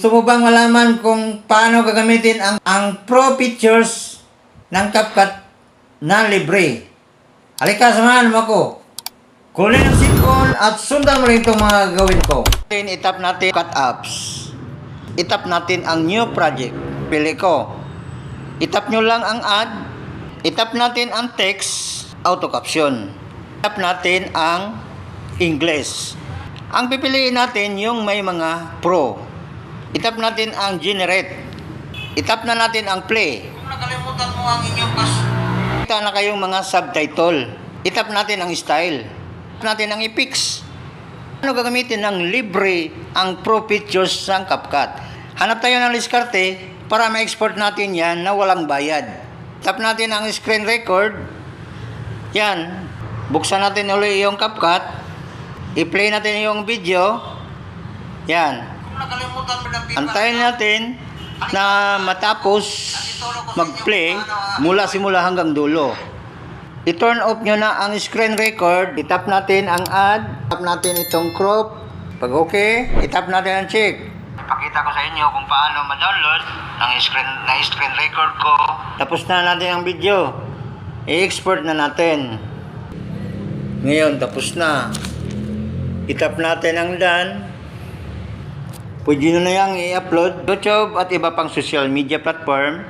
Gusto mo bang malaman kung paano gagamitin ang pro features ng CapCut na libre? Halika, samahan mo ako. Kunin ang cellphone at sundan mo rin itong mga gawin ko. Itap natin Cut Apps. Itap natin ang New Project. Pili ko. Itap nyo lang ang Add. Itap natin ang Text, Auto Caption. Itap natin ang English. Ang pipiliin natin yung may mga Pro. Itap natin ang Generate. Itap na natin ang Play. Kung nakalimutan mo ang inyong kita na kayong mga subtitle. Itap natin ang Style. Itap natin ang i-fix. Ano gagamitin ng libre ang Pro features ng CapCut? Hanap tayo ng diskarte para ma-export natin yan na walang bayad. Tap natin ang screen record. Yan. Buksan natin ulit yung CapCut. I-play natin yung video. Yan. Antayin natin na matapos mag-play mula simula hanggang dulo. I-turn off nyo na ang screen record. I-tap natin ang add. Tap natin itong crop. Pag okay, i-tap natin ang check. Ipakita ko sa inyo kung paano ma-download ng screen record ko. Tapos na natin ang video. I-export na natin. Ngayon, tapos na. I-tap natin ang done. Pwede nyo na yung i-upload YouTube at iba pang social media platform.